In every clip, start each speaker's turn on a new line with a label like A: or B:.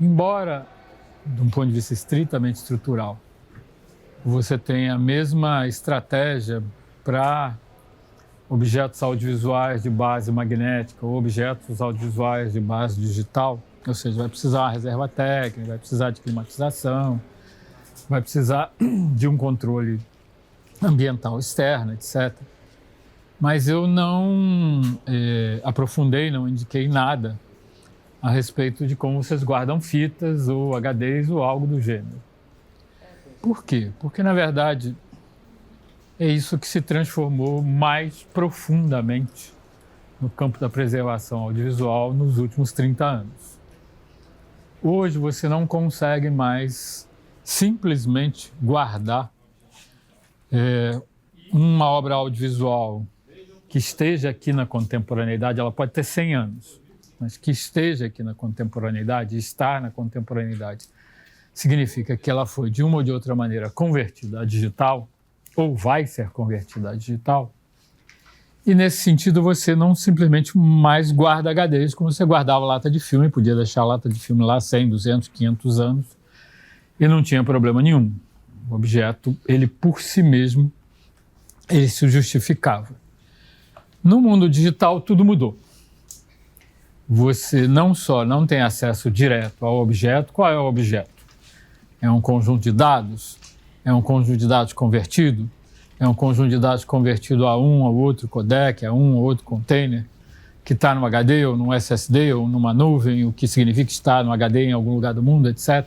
A: Embora, de um ponto de vista estritamente estrutural, você tenha a mesma estratégia para objetos audiovisuais de base magnética ou objetos audiovisuais de base digital, ou seja, vai precisar uma reserva técnica, vai precisar de climatização, vai precisar de um controle ambiental externo, etc. Mas eu não aprofundei, não indiquei nada a respeito de como vocês guardam fitas ou HDs ou algo do gênero. Por quê? Porque, na verdade, é isso que se transformou mais profundamente no campo da preservação audiovisual nos últimos 30 anos. Hoje você não consegue mais simplesmente guardar uma obra audiovisual que esteja aqui na contemporaneidade. Ela pode ter 100 anos, mas que esteja aqui na contemporaneidade, estar na contemporaneidade, significa que ela foi, de uma ou de outra maneira, convertida a digital, ou vai ser convertida a digital. E, nesse sentido, você não simplesmente mais guarda HDs como você guardava lata de filme, podia deixar a lata de filme lá 100, 200, 500 anos, e não tinha problema nenhum. O objeto, ele por si mesmo, ele se justificava. No mundo digital, tudo mudou. Você não só não tem acesso direto ao objeto. Qual é o objeto? É um conjunto de dados? É um conjunto de dados convertido? É um conjunto de dados convertido a um ou outro codec, a um ou outro container, que está no HD ou no SSD ou numa nuvem, o que significa estar no HD em algum lugar do mundo, etc.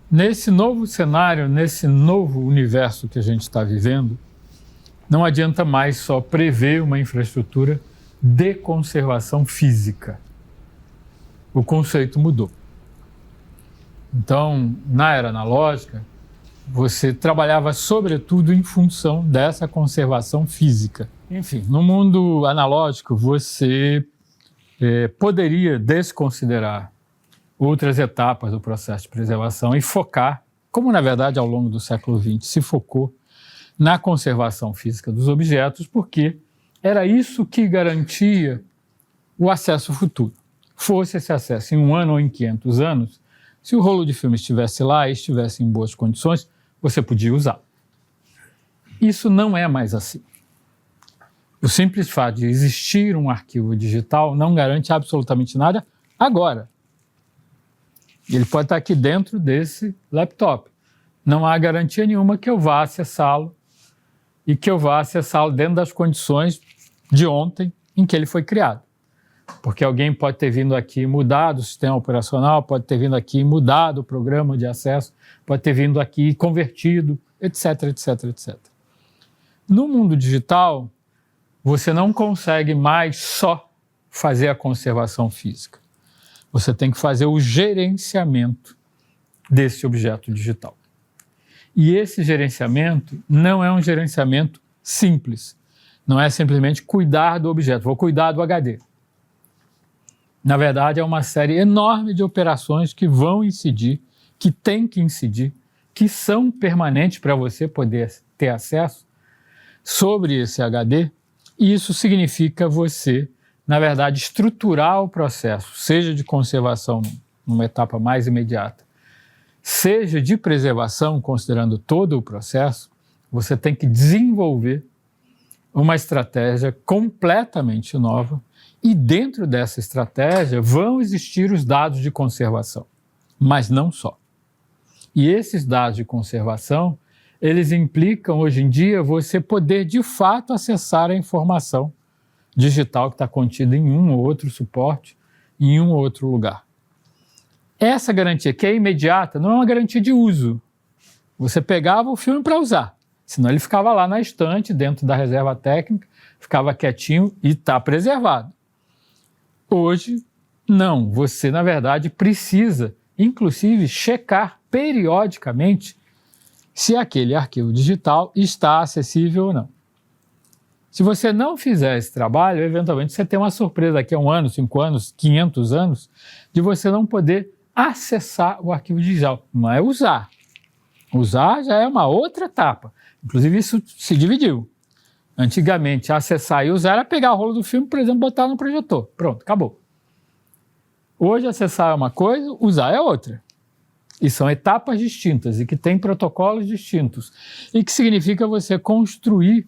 A: Nesse novo cenário, nesse novo universo que a gente está vivendo, não adianta mais só prever uma infraestrutura de conservação física. O conceito mudou. Então, na era analógica, você trabalhava sobretudo em função dessa conservação física. Enfim, no mundo analógico, você poderia desconsiderar outras etapas do processo de preservação e focar, como na verdade ao longo do século XX se focou, na conservação física dos objetos, porque era isso que garantia o acesso futuro. Fosse esse acesso em 1 ano ou em 500 anos, se o rolo de filme estivesse lá e estivesse em boas condições, você podia usar. Isso não é mais assim. O simples fato de existir um arquivo digital não garante absolutamente nada agora. Ele pode estar aqui dentro desse laptop. Não há garantia nenhuma que eu vá acessá-lo e que eu vá acessá-lo dentro das condições de ontem em que ele foi criado. Porque alguém pode ter vindo aqui e mudado o sistema operacional, pode ter vindo aqui e mudado o programa de acesso, pode ter vindo aqui e convertido, etc, etc, etc. No mundo digital, você não consegue mais só fazer a conservação física. Você tem que fazer o gerenciamento desse objeto digital. E esse gerenciamento não é um gerenciamento simples. Não é simplesmente cuidar do objeto, vou cuidar do HD. Na verdade, é uma série enorme de operações que vão incidir, que têm que incidir, que são permanentes para você poder ter acesso sobre esse HD. E isso significa você, na verdade, estruturar o processo, seja de conservação numa etapa mais imediata, seja de preservação, considerando todo o processo. Você tem que desenvolver uma estratégia completamente nova e dentro dessa estratégia vão existir os dados de conservação, mas não só. E esses dados de conservação, eles implicam hoje em dia você poder de fato acessar a informação digital que está contida em um ou outro suporte, em um ou outro lugar. Essa garantia, que é imediata, não é uma garantia de uso. Você pegava o filme para usar, senão ele ficava lá na estante, dentro da reserva técnica, ficava quietinho e está preservado. Hoje, não. Você, na verdade, precisa, inclusive, checar periodicamente se aquele arquivo digital está acessível ou não. Se você não fizer esse trabalho, eventualmente você tem uma surpresa daqui a 1 ano, 5 anos, 500 anos, de você não poder acessar o arquivo digital. Não é usar. Usar já é uma outra etapa. Inclusive, isso se dividiu. Antigamente, acessar e usar era pegar o rolo do filme, por exemplo, botar no projetor. Pronto, acabou. Hoje acessar é uma coisa, usar é outra. E são etapas distintas e que têm protocolos distintos. E que significa você construir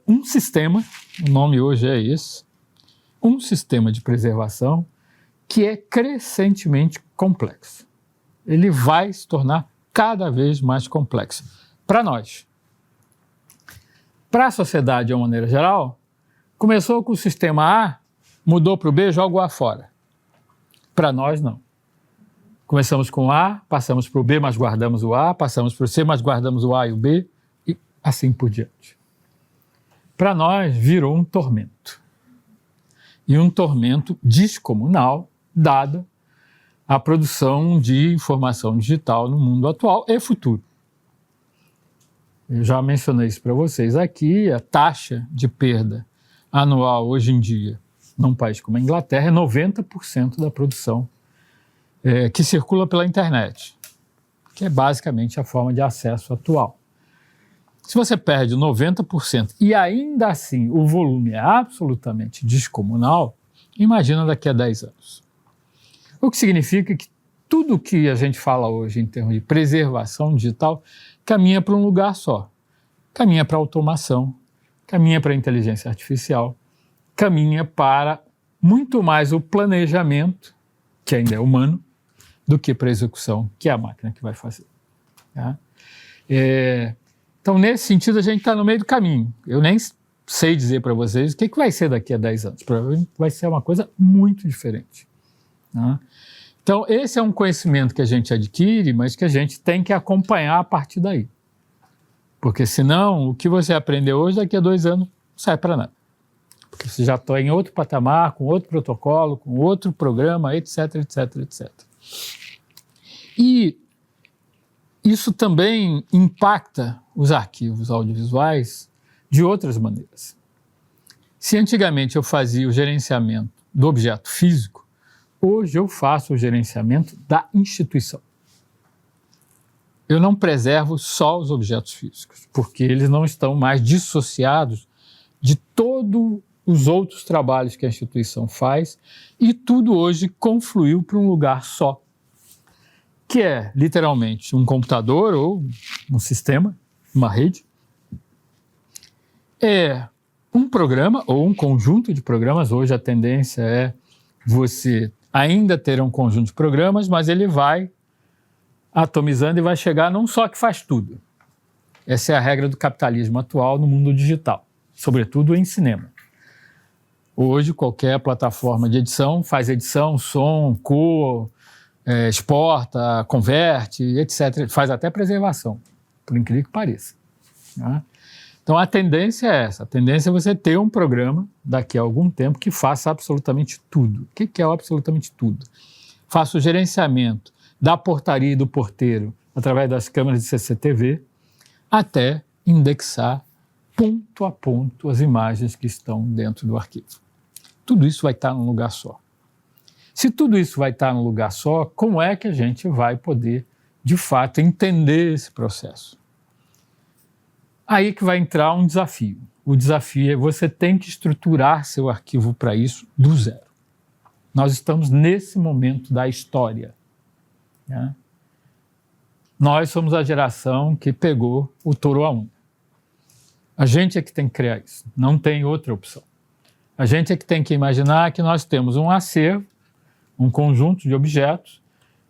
A: um sistema, o nome hoje é esse, um sistema de preservação que é crescentemente complexo. Ele vai se tornar cada vez mais complexo para nós. Para a sociedade, de uma maneira geral, começou com o sistema A, mudou para o B, joga o A fora. Para nós, não. Começamos com o A, passamos para o B, mas guardamos o A, passamos para o C, mas guardamos o A e o B, e assim por diante. Para nós, virou um tormento. E um tormento descomunal, dada a produção de informação digital no mundo atual e futuro. Eu já mencionei isso para vocês aqui, a taxa de perda anual hoje em dia, num país como a Inglaterra, é 90% da produção que circula pela internet, que é basicamente a forma de acesso atual. Se você perde 90% e ainda assim o volume é absolutamente descomunal, imagina daqui a 10 anos. O que significa que tudo que a gente fala hoje em termos de preservação digital caminha para um lugar só. Caminha para a automação, caminha para a inteligência artificial, caminha para muito mais o planejamento, que ainda é humano, do que para a execução, que é a máquina que vai fazer. Tá? Então, nesse sentido, a gente está no meio do caminho. Eu nem sei dizer para vocês o que vai ser daqui a 10 anos. Provavelmente vai ser uma coisa muito diferente. Tá? Então, esse é um conhecimento que a gente adquire, mas que a gente tem que acompanhar a partir daí. Porque senão, o que você aprendeu hoje, daqui a 2 anos, não sai para nada. Porque você já está em outro patamar, com outro protocolo, com outro programa, etc, etc, etc. E isso também impacta os arquivos audiovisuais de outras maneiras. Se antigamente eu fazia o gerenciamento do objeto físico, hoje eu faço o gerenciamento da instituição. Eu não preservo só os objetos físicos, porque eles não estão mais dissociados de todos os outros trabalhos que a instituição faz, e tudo hoje confluiu para um lugar só, que é literalmente um computador ou um sistema, uma rede, é um programa ou um conjunto de programas. Hoje a tendência é você ainda ter um conjunto de programas, mas ele vai atomizando e vai chegar num só que faz tudo. Essa é a regra do capitalismo atual no mundo digital, sobretudo em cinema. Hoje, qualquer plataforma de edição faz edição, som, cor, exporta, converte, etc. Faz até preservação, por incrível que pareça. Né? Então, a tendência é essa. A tendência é você ter um programa, daqui a algum tempo, que faça absolutamente tudo. O que é o absolutamente tudo? Faça o gerenciamento da portaria e do porteiro através das câmeras de CCTV, até indexar ponto a ponto as imagens que estão dentro do arquivo. Tudo isso vai estar num lugar só. Se tudo isso vai estar num lugar só, como é que a gente vai poder, de fato, entender esse processo? Aí que vai entrar um desafio. O desafio é você tem que estruturar seu arquivo para isso do zero. Nós estamos nesse momento da história. Né? Nós somos a geração que pegou o touro à unha. A gente é que tem que criar isso, não tem outra opção. A gente é que tem que imaginar que nós temos um acervo, um conjunto de objetos,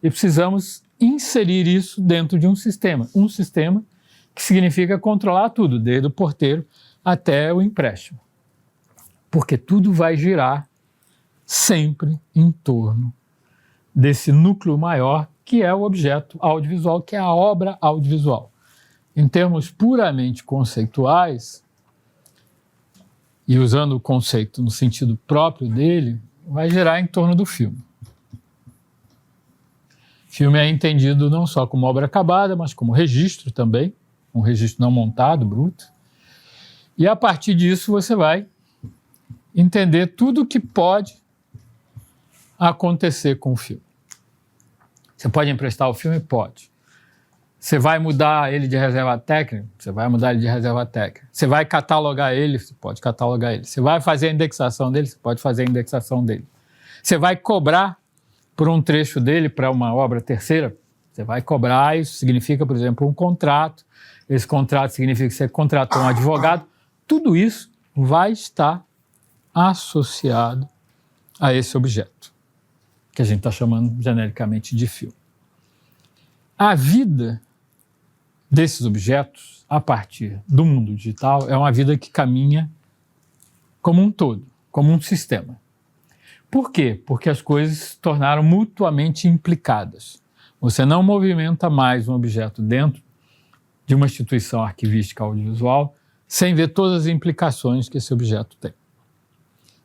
A: e precisamos inserir isso dentro de um sistema. Um sistema que significa controlar tudo, desde o porteiro até o empréstimo. Porque tudo vai girar sempre em torno desse núcleo maior, que é o objeto audiovisual, que é a obra audiovisual. Em termos puramente conceituais, e usando o conceito no sentido próprio dele, vai girar em torno do filme. Filme é entendido não só como obra acabada, mas como registro também, um registro não montado, bruto. E a partir disso você vai entender tudo o que pode acontecer com o filme. Você pode emprestar o filme? Pode. Você vai mudar ele de reserva técnica? Você vai mudar ele de reserva técnica. Você vai catalogar ele? Você pode catalogar ele. Você vai fazer a indexação dele? Você pode fazer a indexação dele. Você vai cobrar por um trecho dele para uma obra terceira? Você vai cobrar, isso significa, por exemplo, um contrato. Esse contrato significa que você contratou um advogado. Tudo isso vai estar associado a esse objeto, que a gente está chamando genericamente de filme. A vida desses objetos, a partir do mundo digital, é uma vida que caminha como um todo, como um sistema. Por quê? Porque as coisas se tornaram mutuamente implicadas. Você não movimenta mais um objeto dentro de uma instituição arquivística audiovisual sem ver todas as implicações que esse objeto tem.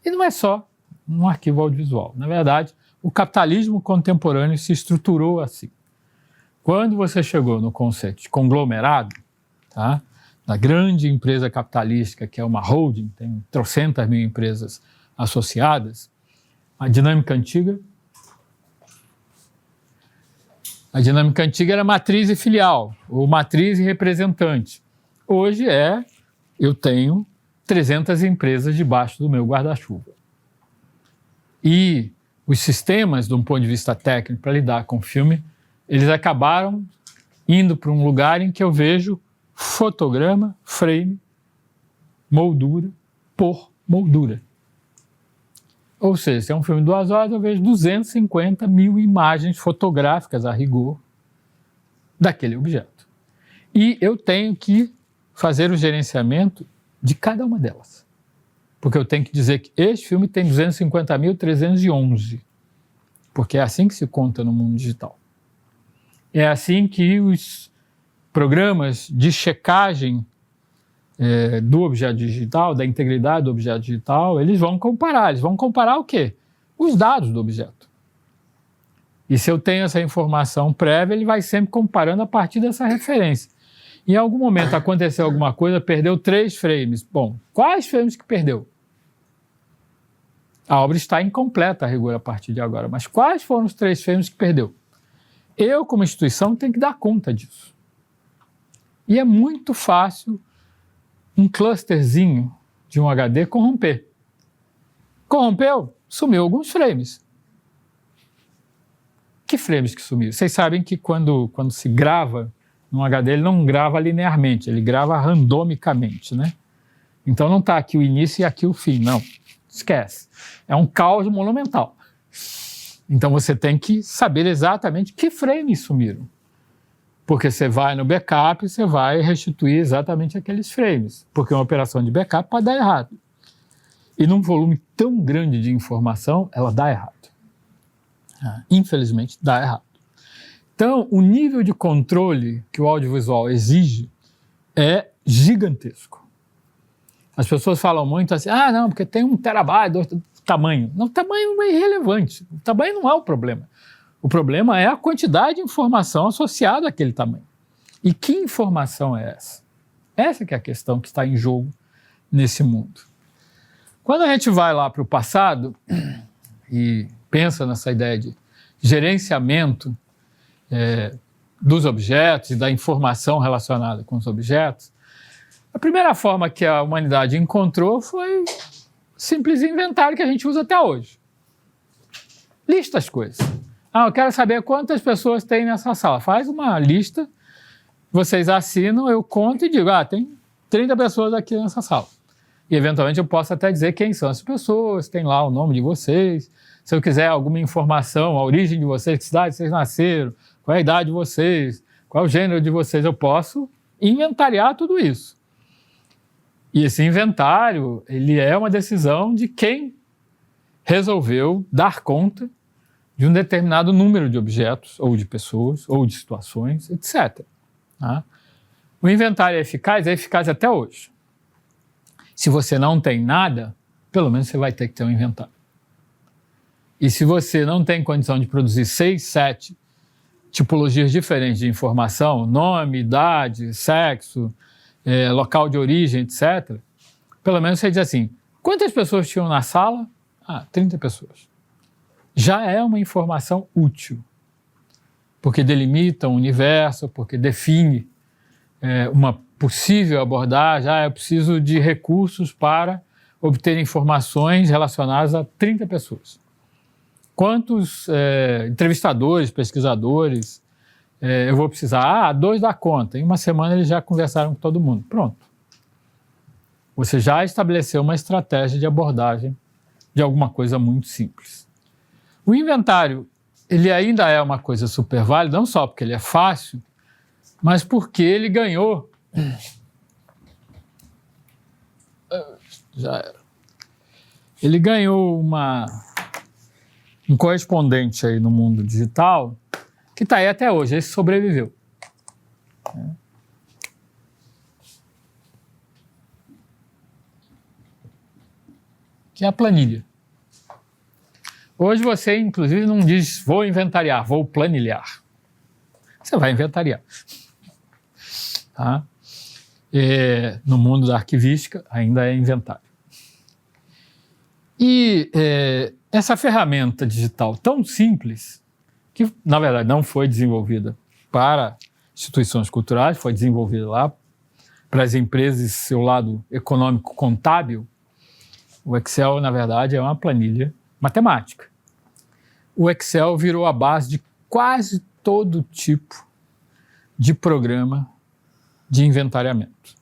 A: E não é só um arquivo audiovisual. Na verdade, o capitalismo contemporâneo se estruturou assim. Quando você chegou no conceito de conglomerado, tá, da grande empresa capitalística, que é uma holding, tem trocentas mil empresas associadas, a dinâmica antiga era matriz e filial, ou matriz e representante. Hoje eu tenho 300 empresas debaixo do meu guarda-chuva. E os sistemas, de um ponto de vista técnico, para lidar com o filme, eles acabaram indo para um lugar em que eu vejo fotograma, frame, moldura por moldura. Ou seja, se é um filme de 2 horas, eu vejo 250 mil imagens fotográficas a rigor daquele objeto. E eu tenho que fazer o gerenciamento de cada uma delas. Porque eu tenho que dizer que este filme tem 250.311. Porque é assim que se conta no mundo digital. É assim que os programas de checagem do objeto digital, da integridade do objeto digital, eles vão comparar. Eles vão comparar o quê? Os dados do objeto. E se eu tenho essa informação prévia, ele vai sempre comparando a partir dessa referência. Em algum momento aconteceu alguma coisa, perdeu 3 frames. Bom, quais frames que perdeu? A obra está incompleta a rigor a partir de agora, mas quais foram os 3 frames que perdeu? Eu, como instituição, tenho que dar conta disso. E é muito fácil um clusterzinho de um HD corromper. Corrompeu? Sumiu alguns frames. Que frames que sumiram? Vocês sabem que quando se grava num HD, ele não grava linearmente, ele grava randomicamente, né? Então não está aqui o início e aqui o fim, não. Esquece. É um caos monumental. Então você tem que saber exatamente que frames sumiram. Porque você vai no backup e você vai restituir exatamente aqueles frames. Porque uma operação de backup pode dar errado. E num volume tão grande de informação, ela dá errado. Infelizmente, dá errado. Então, o nível de controle que o audiovisual exige é gigantesco. As pessoas falam muito assim, não, porque tem 1 terabyte, tamanho. Não, o tamanho é irrelevante. O tamanho não é o problema. O problema é a quantidade de informação associada àquele tamanho. E que informação é essa? Essa que é a questão que está em jogo nesse mundo. Quando a gente vai lá para o passado e pensa nessa ideia de gerenciamento dos objetos e da informação relacionada com os objetos, a primeira forma que a humanidade encontrou foi o simples inventário que a gente usa até hoje. Lista as coisas. Eu quero saber quantas pessoas tem nessa sala. Faz uma lista, vocês assinam, eu conto e digo, tem 30 pessoas aqui nessa sala. E eventualmente eu posso até dizer quem são as pessoas, tem lá o nome de vocês. Se eu quiser alguma informação, a origem de vocês, que cidade vocês nasceram, qual é a idade de vocês, qual é o gênero de vocês, eu posso inventariar tudo isso. E esse inventário, ele é uma decisão de quem resolveu dar conta de um determinado número de objetos, ou de pessoas, ou de situações, etc. O inventário é eficaz até hoje. Se você não tem nada, pelo menos você vai ter que ter um inventário. E se você não tem condição de produzir 6, 7 tipologias diferentes de informação, nome, idade, sexo, local de origem, etc., pelo menos você diz assim, quantas pessoas tinham na sala? 30 pessoas. Já é uma informação útil, porque delimita um universo, porque define uma possível abordagem. Eu preciso de recursos para obter informações relacionadas a 30 pessoas. Quantos entrevistadores, pesquisadores eu vou precisar? 2 dá conta. Em uma semana eles já conversaram com todo mundo. Pronto. Você já estabeleceu uma estratégia de abordagem de alguma coisa muito simples. O inventário, ele ainda é uma coisa super válida, não só porque ele é fácil, mas porque ele ganhou... Já era. Ele ganhou um correspondente aí no mundo digital que está aí até hoje, esse sobreviveu. Que é a planilha. Hoje você, inclusive, não diz vou inventariar, vou planilhar. Você vai inventariar. Tá? No mundo da arquivística, ainda é inventário. E essa ferramenta digital tão simples, que na verdade não foi desenvolvida para instituições culturais, foi desenvolvida lá para as empresas, seu lado econômico contábil, o Excel, na verdade, é uma planilha matemática. O Excel virou a base de quase todo tipo de programa de inventariamento.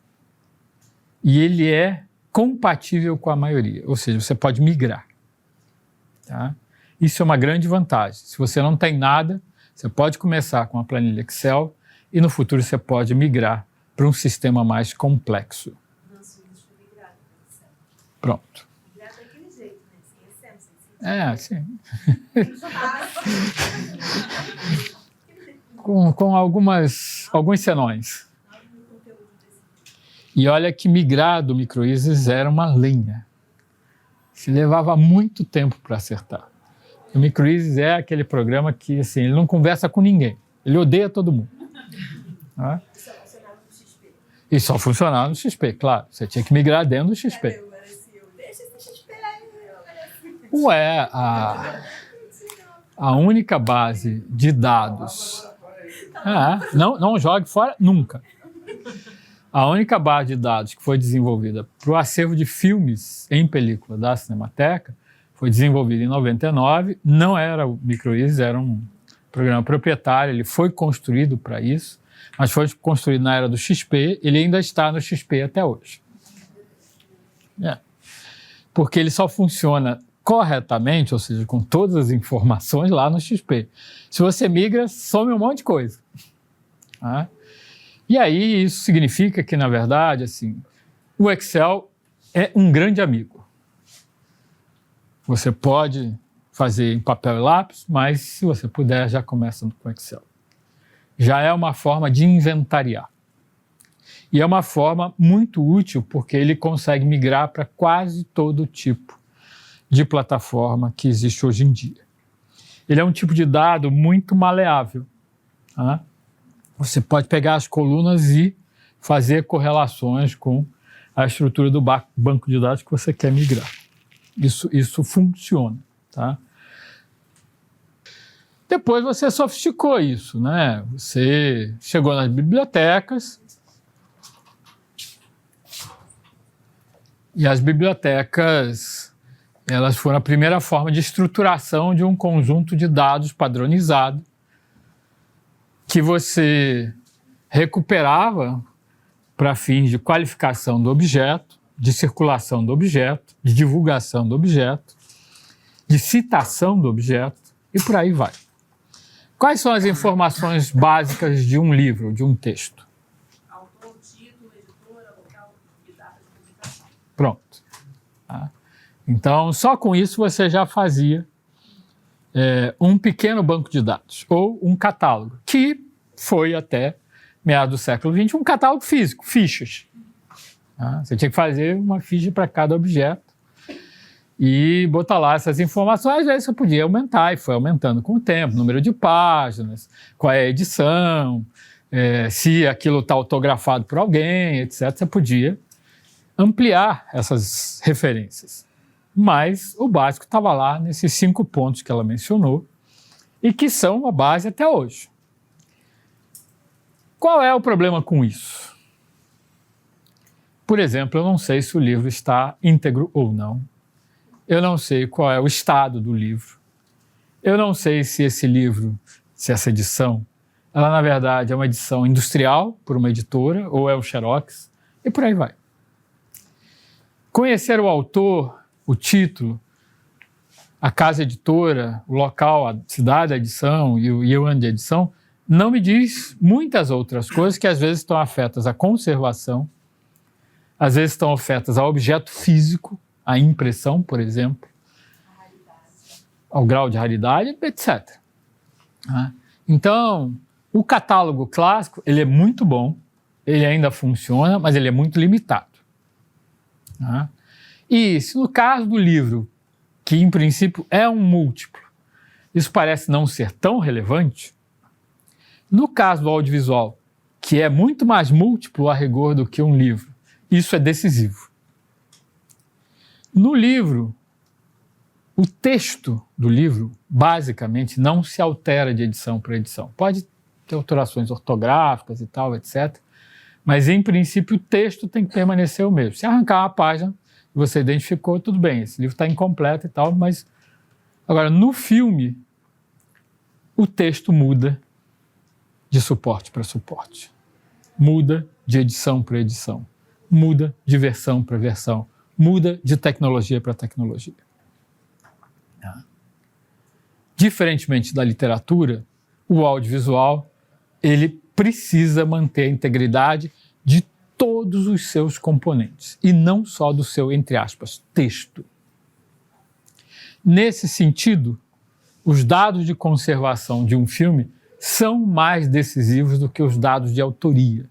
A: E ele é compatível com a maioria, ou seja, você pode migrar. Tá? Isso é uma grande vantagem. Se você não tem nada, você pode começar com a planilha Excel e no futuro você pode migrar para um sistema mais complexo. Pronto. Sim. com alguns senões. E olha que migrar do MicroEasy era uma lenha. Se levava muito tempo para acertar. O MicroEasy é aquele programa que assim, ele não conversa com ninguém. Ele odeia todo mundo. Não é? E só funcionava no XP, claro. Você tinha que migrar dentro do XP. Ué, a única base de dados... não jogue fora nunca. A única base de dados que foi desenvolvida para o acervo de filmes em película da Cinemateca foi desenvolvida em 99, não era o MicroEasy, era um programa proprietário, ele foi construído para isso, mas foi construído na era do XP, ele ainda está no XP até hoje. Porque ele só funciona corretamente, ou seja, com todas as informações lá no XP. Se você migra, some um monte de coisa. E aí isso significa que, na verdade, assim, o Excel é um grande amigo. Você pode fazer em papel e lápis, mas se você puder, já começa com o Excel. Já é uma forma de inventariar. E é uma forma muito útil porque ele consegue migrar para quase todo tipo de plataforma que existe hoje em dia. Ele é um tipo de dado muito maleável. Você pode pegar as colunas e fazer correlações com a estrutura do banco de dados que você quer migrar. Isso funciona. Tá? Depois você sofisticou isso, né? Você chegou nas bibliotecas e as bibliotecas elas foram a primeira forma de estruturação de um conjunto de dados padronizado que você recuperava para fins de qualificação do objeto, de circulação do objeto, de divulgação do objeto, de citação do objeto e por aí vai. Quais são as informações básicas de um livro, de um texto?
B: Autor, título, editora, local e data de publicação.
A: Pronto. Então, só com isso você já fazia um pequeno banco de dados, ou um catálogo, que foi até meados do século XX um catálogo físico, fichas. Você tinha que fazer uma ficha para cada objeto e botar lá essas informações, aí você podia aumentar, e foi aumentando com o tempo, número de páginas, qual é a edição, se aquilo está autografado por alguém, etc. Você podia ampliar essas referências. Mas o básico estava lá nesses 5 pontos que ela mencionou e que são a base até hoje. Qual é o problema com isso? Por exemplo, eu não sei se o livro está íntegro ou não. Eu não sei qual é o estado do livro. Eu não sei se esse livro, se essa edição, ela na verdade é uma edição industrial por uma editora, ou é o Xerox, e por aí vai. Conhecer o autor, o título, a casa editora, o local, a cidade da edição e o ano de edição, não me diz muitas outras coisas que às vezes estão afetas à conservação, às vezes estão afetas ao objeto físico, à impressão, por exemplo, ao grau de raridade, etc. Então, o catálogo clássico, ele é muito bom, ele ainda funciona, mas ele é muito limitado. E se no caso do livro, que em princípio é um múltiplo, isso parece não ser tão relevante, no caso do audiovisual, que é muito mais múltiplo a rigor do que um livro, isso é decisivo. No livro, o texto do livro, basicamente, não se altera de edição para edição. Pode ter alterações ortográficas e tal, etc. Mas, em princípio, o texto tem que permanecer o mesmo. Se arrancar uma página e você identificou, tudo bem, esse livro está incompleto e tal, mas... Agora, no filme, o texto muda de suporte para suporte. Muda de edição para edição. Muda de versão para versão. Muda de tecnologia para tecnologia. Diferentemente da literatura, o audiovisual, ele precisa manter a integridade de todos os seus componentes, e não só do seu, entre aspas, texto. Nesse sentido, os dados de conservação de um filme são mais decisivos do que os dados de autoria.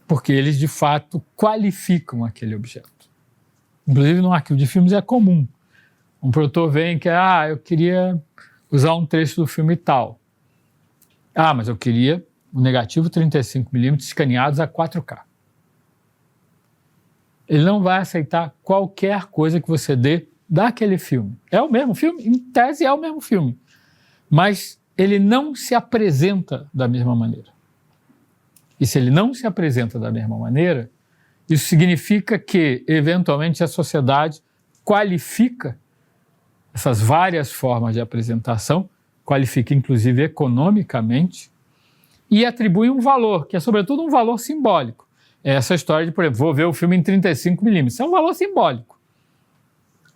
A: Porque eles, de fato, qualificam aquele objeto. Inclusive, no arquivo de filmes é comum. Um produtor vem que eu queria usar um trecho do filme tal. Mas eu queria o negativo 35mm escaneados a 4K. Ele não vai aceitar qualquer coisa que você dê daquele filme. É o mesmo filme? Em tese é o mesmo filme. Mas ele não se apresenta da mesma maneira. E se ele não se apresenta da mesma maneira, isso significa que, eventualmente, a sociedade qualifica essas várias formas de apresentação, qualifica inclusive economicamente, e atribui um valor, que é sobretudo um valor simbólico. É essa história de, por exemplo, vou ver o filme em 35mm. Isso é um valor simbólico.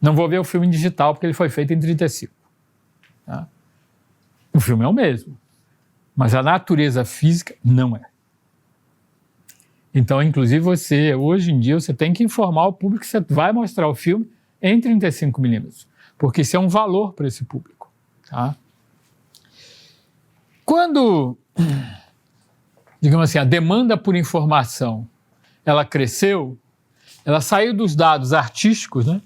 A: Não vou ver o filme em digital porque ele foi feito em 35. Tá? O filme é o mesmo, mas a natureza física não é. Então, inclusive, hoje em dia, você tem que informar o público que você vai mostrar o filme em 35mm, porque isso é um valor para esse público. Tá? Quando, digamos assim, a demanda por informação, ela cresceu, ela saiu dos dados artísticos, né?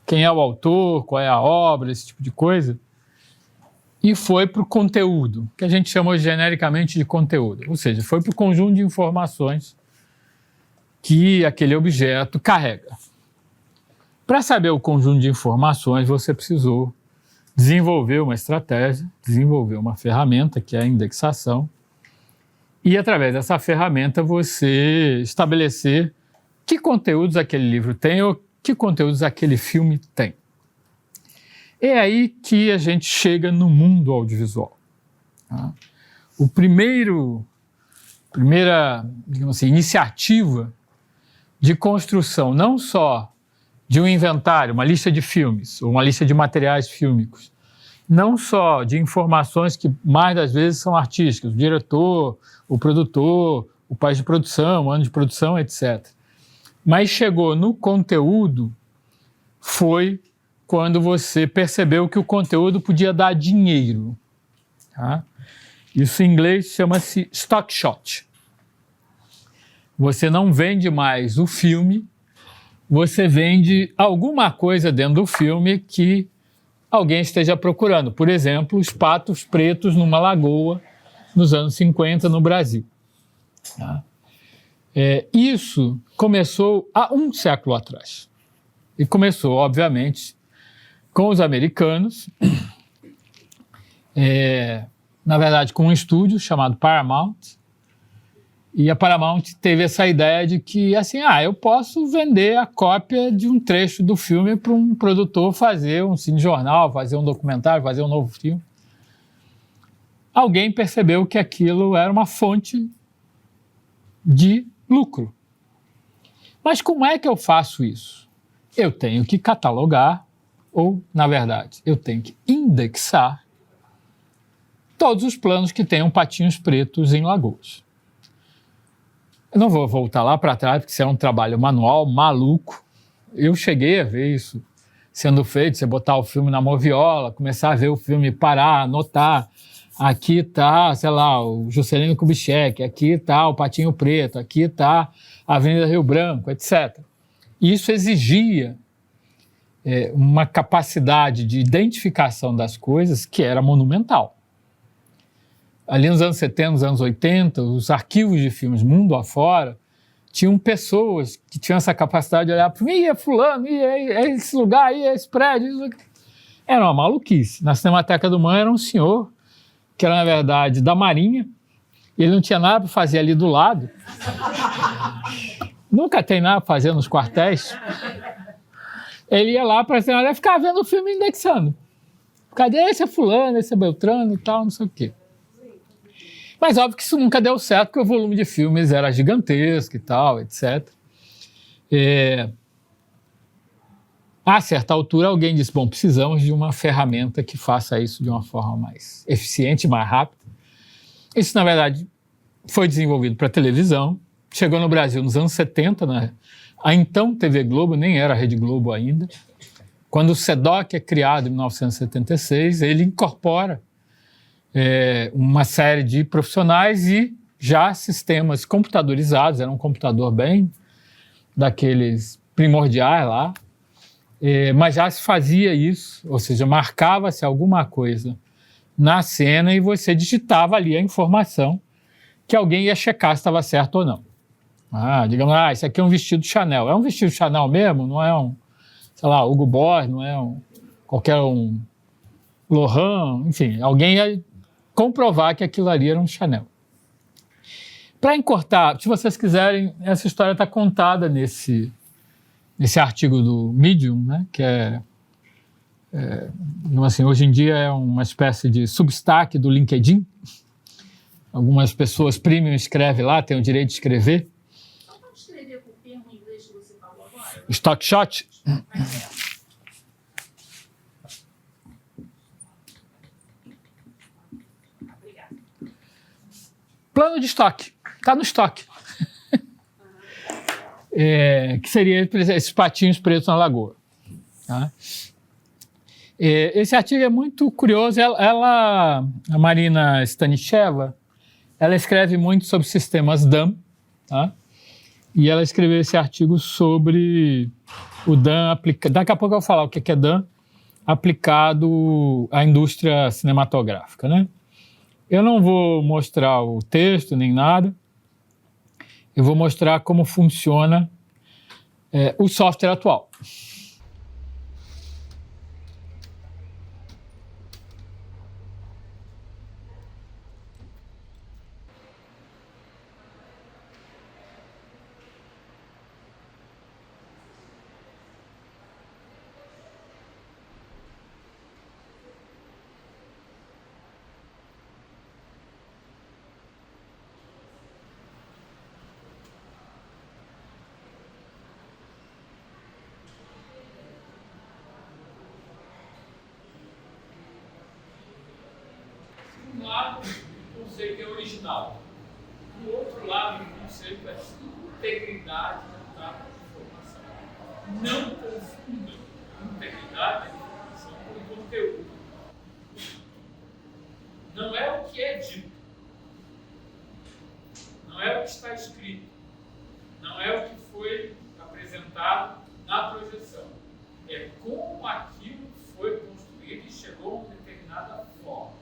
A: Quem é o autor, qual é a obra, esse tipo de coisa, e foi para o conteúdo, que a gente chama genericamente de conteúdo, ou seja, foi para o conjunto de informações que aquele objeto carrega. Para saber o conjunto de informações, você precisou desenvolver uma estratégia, desenvolver uma ferramenta, que é a indexação, e através dessa ferramenta você estabelecer que conteúdos aquele livro tem ou que conteúdos aquele filme tem. É aí que a gente chega no mundo audiovisual. Tá? Primeira, digamos assim, iniciativa de construção não só de um inventário, uma lista de filmes, ou uma lista de materiais fílmicos, não só de informações que mais das vezes são artísticas, o diretor, o produtor, o país de produção, o ano de produção, etc. Mas chegou no conteúdo, foi quando você percebeu que o conteúdo podia dar dinheiro. Tá? Isso em inglês chama-se stock shot. Você não vende mais o filme, você vende alguma coisa dentro do filme que alguém esteja procurando. Por exemplo, os patos pretos numa lagoa nos anos 50 no Brasil. Tá? Isso começou há um século atrás. E começou, obviamente, com os americanos, na verdade, com um estúdio chamado Paramount, E a Paramount teve essa ideia de que, assim, eu posso vender a cópia de um trecho do filme para um produtor fazer um cinejornal, fazer um documentário, fazer um novo filme. Alguém percebeu que aquilo era uma fonte de lucro. Mas como é que eu faço isso? Eu tenho que catalogar, ou, na verdade, eu tenho que indexar todos os planos que tenham patinhos pretos em Lagoas. Eu não vou voltar lá para trás, porque isso é um trabalho manual, maluco. Eu cheguei a ver isso sendo feito, você botar o filme na moviola, começar a ver o filme, parar, anotar. Aqui está, sei lá, o Juscelino Kubitschek, aqui está o Patinho Preto, aqui está a Avenida Rio Branco, etc. Isso exigia uma capacidade de identificação das coisas que era monumental. Ali nos anos 70, nos anos 80, os arquivos de filmes mundo afora tinham pessoas que tinham essa capacidade de olhar para mim, é fulano, é esse lugar, é esse prédio. Era uma maluquice. Na Cinemateca do MAN era um senhor que era, na verdade, da Marinha, e ele não tinha nada para fazer ali do lado. Nunca tem nada para fazer nos quartéis. Ele ia lá para a ficar vendo o filme e indexando. Cadê esse é fulano, esse é Beltrano e tal, não sei o quê. Mas óbvio que isso nunca deu certo, porque o volume de filmes era gigantesco e tal, etc. A certa altura, alguém disse, bom, precisamos de uma ferramenta que faça isso de uma forma mais eficiente, mais rápida. Isso, na verdade, foi desenvolvido para televisão, chegou no Brasil nos anos 70, né? A então TV Globo, nem era a Rede Globo ainda. Quando o SEDOC é criado em 1976, ele incorpora uma série de profissionais e já sistemas computadorizados, era um computador bem daqueles primordiais lá, mas já se fazia isso, ou seja, marcava-se alguma coisa na cena e você digitava ali a informação que alguém ia checar se estava certo ou não. Digamos, esse aqui é um vestido Chanel. É um vestido Chanel mesmo? Não é um, sei lá, Hugo Boss, não é qualquer um Laurent, enfim, alguém ia comprovar que aquilo ali era um Chanel. Para encurtar, se vocês quiserem, essa história está contada nesse artigo do Medium, né, que assim, hoje em dia é uma espécie de Substack do LinkedIn. Algumas pessoas premium escrevem lá, têm o direito de escrever.
B: Só pode escrever com o termo em inglês que você falou agora?
A: Stock shot.
B: Obrigada.
A: Plano de estoque. Está no estoque. Que seria esses patinhos pretos na lagoa. Tá? Esse artigo é muito curioso. A Marina Stanicheva, ela escreve muito sobre sistemas DAM, tá? E ela escreveu esse artigo sobre o DAM aplicado. Daqui a pouco eu vou falar o que é DAM aplicado à indústria cinematográfica, né? Eu não vou mostrar o texto nem nada. Eu vou mostrar como funciona o software atual. De um lado, o conceito é original. Do outro lado, o conceito é integridade da informação. Não confundam integridade da informação com conteúdo. Não é o que é dito. Não é o que está escrito. Não é o que foi apresentado na projeção. É como aquilo foi construído e chegou a uma determinada forma.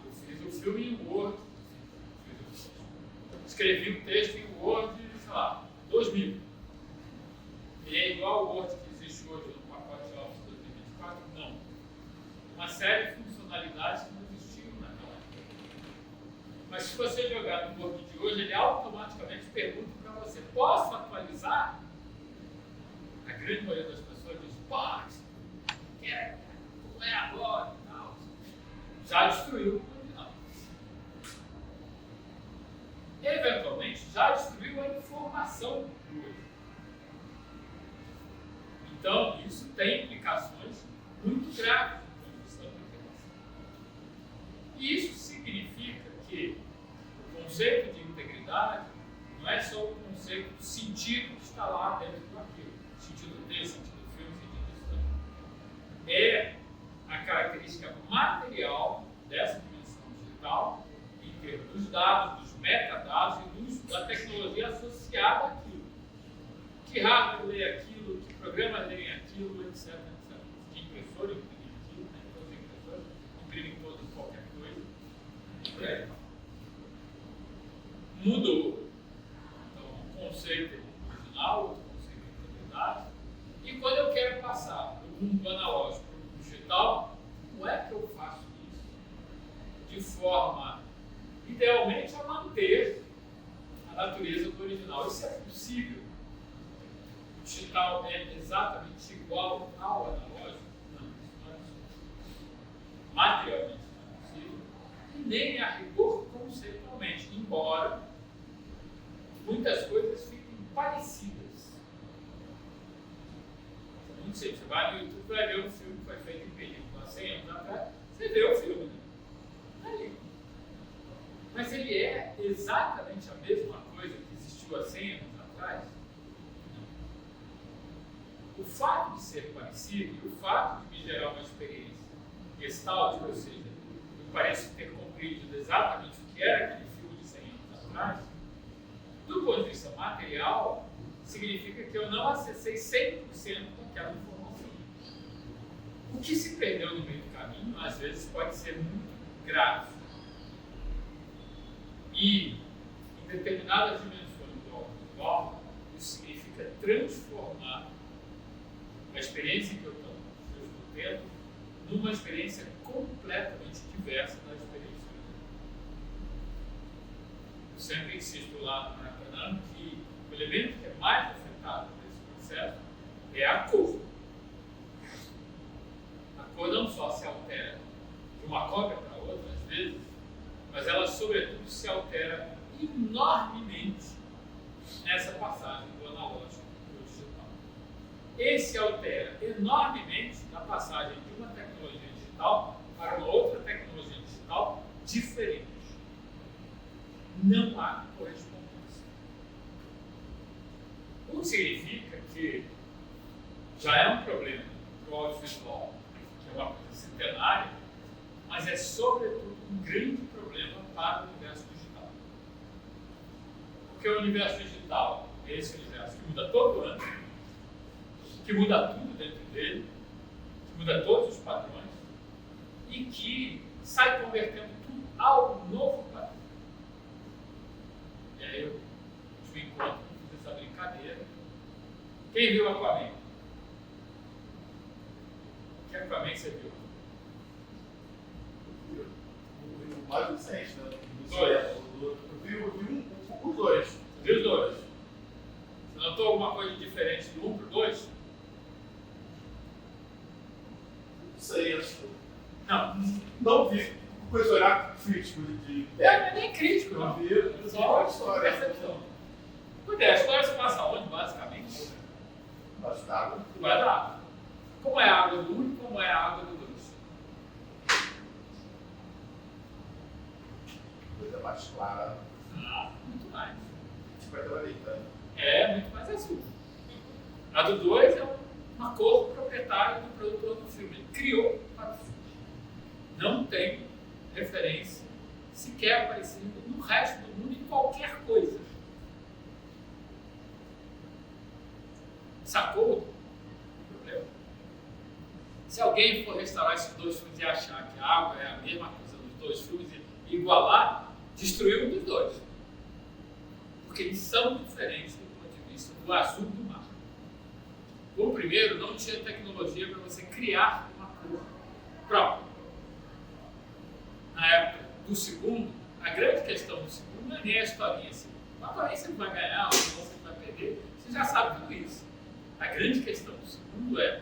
A: Eu fiz o filme em Word, escrevi um texto em Word, sei lá, 2000. E é igual ao Word que existe hoje no pacote Office 2024? Não. Uma série de funcionalidades que não existiam naquela época. Mas se você jogar no Word de hoje, ele automaticamente pergunta para você: posso atualizar? A grande maioria das pessoas diz: pode, quer, não é agora e tal. Já destruiu o original. Eventualmente, já destruiu a informação do original. Então, isso tem implicações muito graves do ponto de vista da preservação. E isso significa que o conceito de integridade não é só o conceito do sentido que está lá dentro do arquivo, sentido do texto, sentido do filme, sentido do sistema. É a característica material dessa dimensão digital, em termos dos dados, dos metadados e da tecnologia associada àquilo. Que hardware lê aquilo, que programas leem aquilo, etc, etc. Que impressora imprime aquilo, né? Todas as impressoras imprimem todas qualquer coisa. Mudou. Então, um conceito original, outro conceito de integridade. E quando eu quero passar do mundo analógico para o mundo digital, como é que eu faço isso? De forma, idealmente, a manter a natureza do original. Isso é possível. O digital é exatamente igual ao analógico? Não, isso não é possível. Materialmente não é possível. E nem a rigor conceitualmente, embora muitas coisas fiquem parecidas. É muito simples. Você vai no YouTube e vai ver um filme que foi feito em película há 100 anos atrás, você vê o filme, né? Ali. Mas ele é exatamente a mesma coisa que existiu há 100 anos atrás? O fato de ser parecido e o fato de me gerar uma experiência gestáltica, ou seja, eu pareço ter compreendido exatamente o que era aquele filme de 100 anos atrás, do ponto de vista material, significa que eu não acessei 100% daquela informação. O que se perdeu no meio do caminho, às vezes, pode ser muito grave. E, em determinadas dimensões do audiovisual, isso significa transformar a experiência que eu estou tendo numa experiência completamente diversa da experiência original. Eu sempre insisto lá no Maracanã que o elemento que é mais afetado nesse processo é a cor. A cor não só se altera de uma cópia para outra, às vezes, mas ela, sobretudo, se altera enormemente nessa passagem do analógico para o digital. Esse altera enormemente na passagem de uma tecnologia digital para uma outra tecnologia digital diferente. Não há correspondência. O que significa que já é um problema para o audiovisual, que é uma coisa centenária, mas é, sobretudo, um grande problema para o universo digital. Porque o universo digital é esse universo que muda todo ano, que muda tudo dentro dele, que muda todos os padrões e que sai convertendo tudo ao novo padrão. E aí eu te encontro, fiz essa brincadeira. Quem viu Aquaman? Que Aquaman você viu?
C: O mais recente, né?
A: Dois.
C: Eu vi os dois.
A: Você viu os dois? Você notou alguma coisa diferente do 1 para o 2?
C: Não sei, acho que.
A: Não.
C: Não vi com esse olhar crítico de.
A: Não é nem crítico, não.
C: Não vi.
A: Só percepção. Porque a história se passa onde, basicamente?
C: Acho nada.
A: Vai dar. Como é a água do 1 e como é a água do 2?
C: Coisa mais clara.
A: Ah, muito mais.
C: 50 né?
A: É, muito mais azul. A do 2 é uma cor proprietária do produtor do filme. Ele criou para o filme. Não tem referência sequer parecida no resto do mundo em qualquer coisa. Sacou o problema? Se alguém for restaurar esses dois filmes e achar que a água é a mesma coisa dos dois filmes e igualar, destruiu um dos dois. Porque eles são diferentes do ponto de vista do azul do mar. O primeiro não tinha tecnologia para você criar uma cor própria. Na época do segundo, A grande questão do segundo não é nem a historinha assim. Mas também você vai ganhar, ou você vai perder, você já sabe tudo isso. A grande questão do segundo é: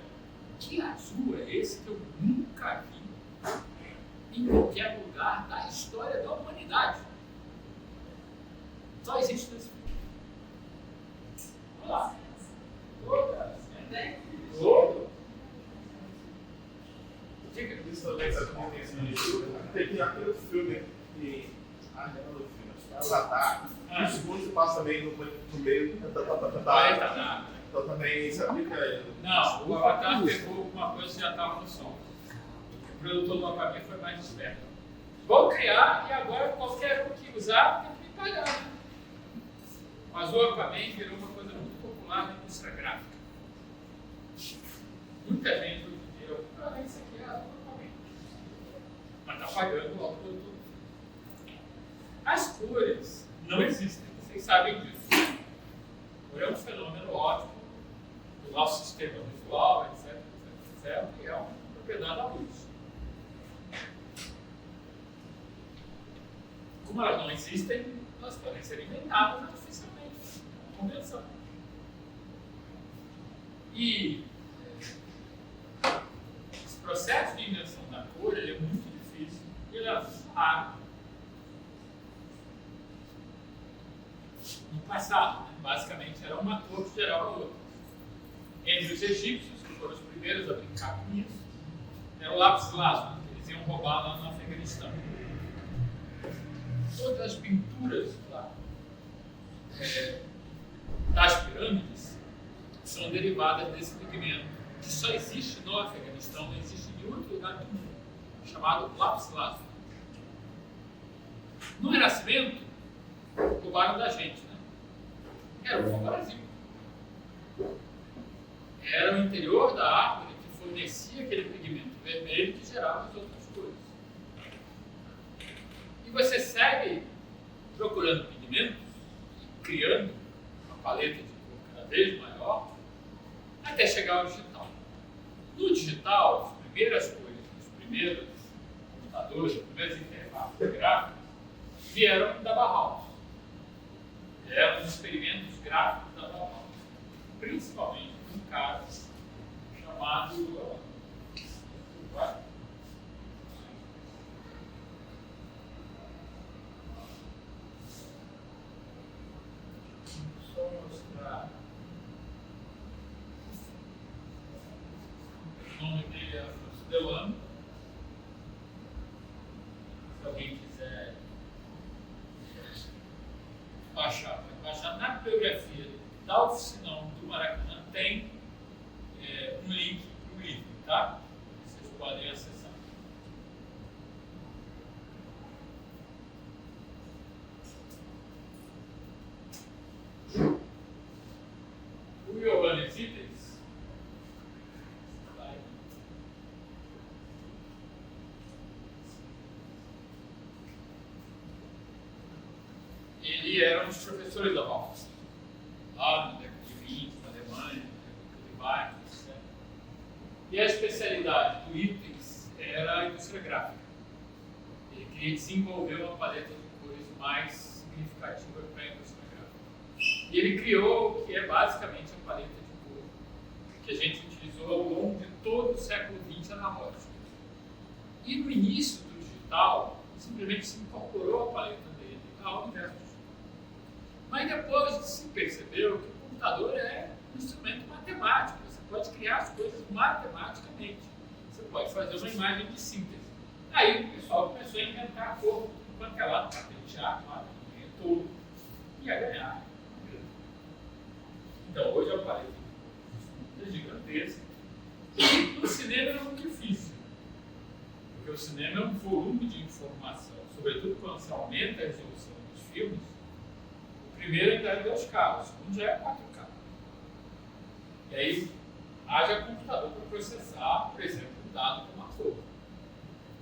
A: que azul é esse que eu nunca vi em qualquer lugar da história da humanidade? Só existe nesse filme. Vamos lá. Todo. Diga.
C: Isso também, sabe como tem esse livro? Tem aquele filme que. Ah, não é do filme, acho que é Avatar. E o segundo se passa meio no meio da. Então também se aplica a ele.
A: Não, o Avatar pegou uma coisa que já estava no som. O produtor do Aquaman foi mais esperto. Vou criar e agora qualquer um que usar tem que me pagar. Mas o Aquaman virou uma coisa muito popular na indústria gráfica. Muita gente hoje em dia, isso aqui é o Aquaman. Mas está pagando ao produtor. As cores não existem, vocês sabem disso. Cor é um fenômeno ótimo do nosso sistema visual, etc, e é uma propriedade da luz. Como elas não existem, elas podem ser inventadas artificialmente, convenção. E esse processo de invenção da cor ele é muito difícil e ele é raro. No passado, basicamente, era uma cor que gerava outra. Entre os egípcios, que foram os primeiros a brincar com isso, era o lápis lazuli, que eles iam roubar lá no Afeganistão. Todas as pinturas lá, das pirâmides são derivadas desse pigmento, que só existe no Afeganistão, não existe em outro lugar do mundo, chamado lápis lazuli. No Renascimento, roubaram da gente, né? Era o Brasil. Era o interior da árvore que fornecia aquele pigmento vermelho que gerava as outras cores. E você segue procurando pigmentos, criando uma paleta de cor cada vez maior, até chegar ao digital. No digital, as primeiras cores, os primeiros computadores, as primeiras interfaces gráficas vieram da Bauhaus. Eram os experimentos gráficos da Bauhaus, principalmente um cara chamado só mostrar o nome dele é Afonso Delano. Se alguém quiser baixar, pode baixar. Na bibliografia da Oficinão do Maracanã tem um link para o livro, tá? Vocês podem acessar. O Ioannis Itens ele era um dos professores da Bauhaus, lá na década de 20, na Alemanha, na Weimar, etc. E a especialidade do Itens era a indústria gráfica. Ele queria desenvolver uma paleta de cores mais significativa para a indústria gráfica. E ele criou o que é basicamente a paleta de cor que a gente utilizou ao longo de todo o século XX analógico. E no início do digital, simplesmente se incorporou a paleta dele ao universo digital. Mas depois se percebeu que o computador é um instrumento matemático. Você pode criar as coisas matematicamente. Você pode fazer uma imagem de síntese. Aí o pessoal começou a inventar a cor enquanto ela patentear, inventou, ia ganhar. Então hoje é o paleta é gigantesca. E no cinema é muito difícil. Porque o cinema é um volume de informação, sobretudo quando você aumenta a resolução dos filmes. O primeiro ainda é 2K, o segundo já é 4K. E aí, haja computador para processar, por exemplo, um dado com uma cor.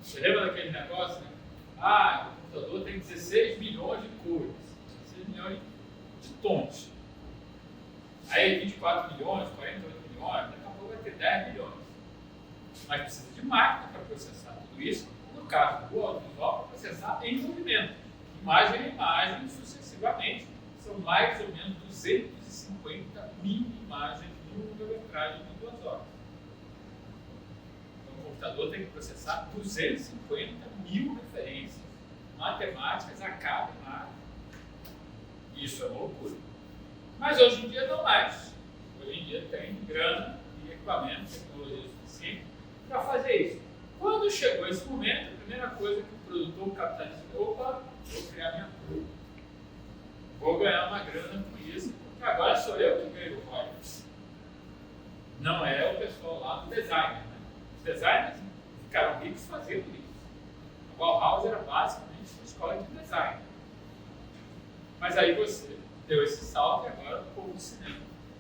A: Você lembra daquele negócio, né? Ah, o computador tem 16 milhões de cores, 16 milhões de tons. Aí 24 milhões, 48 milhões, daqui a pouco vai ter 10 milhões. Mas precisa de máquina para processar tudo isso. No caso do audiovisual, para processar em movimento. imagem a imagem, sucessivamente. São mais ou menos 250 mil imagens no longa-metragem de 2 horas. Então, o computador tem que processar 250 mil referências matemáticas a cada imagem. Isso é uma loucura. Mas hoje em dia não mais. Hoje em dia tem grana e equipamento, tecnologia suficiente para fazer isso. Quando chegou esse momento, a primeira coisa que o produtor capitalista falou: opa, vou criar minha coisa. Vou ganhar uma grana com isso, porque agora sou eu que ganho o royalties. Não é o pessoal lá do design. Né? Os designers ficaram ricos fazendo isso. A Bauhaus era basicamente uma escola de design. Mas aí você deu esse salto e agora o povo do cinema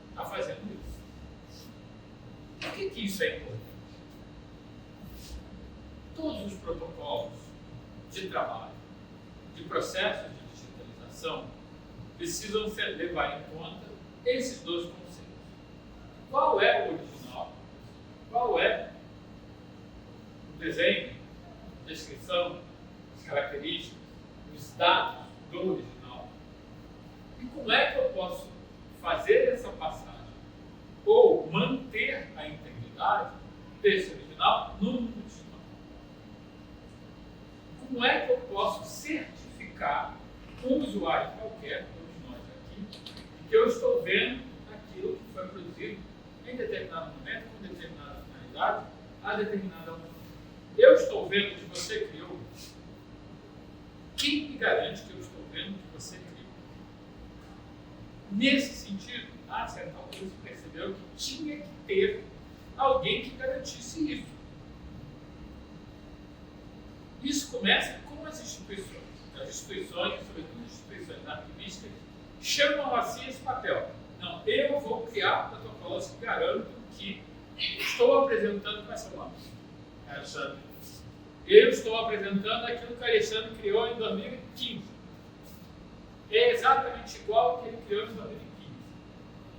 A: está fazendo isso. Por que isso é importante? Todos os protocolos de trabalho, de processos de digitalização, precisam levar em conta esses dois conceitos. Qual é o original? Qual é o desenho, a descrição, as características, os dados do original? E como é que eu posso fazer essa passagem ou manter a integridade desse original no mundo digital? Como é que eu posso certificar um usuário qualquer, todos nós aqui, que eu estou vendo aquilo que foi produzido em determinado momento, com determinada finalidade, a determinada hora? Eu estou vendo que você criou. Quem me garante que eu estou vendo que você criou? Nesse sentido, a certa altura se percebeu que tinha que ter alguém que garantisse isso. Isso começa com as instituições. As instituições, sobretudo as instituições arquivísticas, chamam assim esse papel. Não, eu vou criar protocolos que garantam que estou apresentando com essa nome. Alexandre. Eu estou apresentando aquilo que o Alexandre criou em 2015. É exatamente igual ao que ele criou em 2015.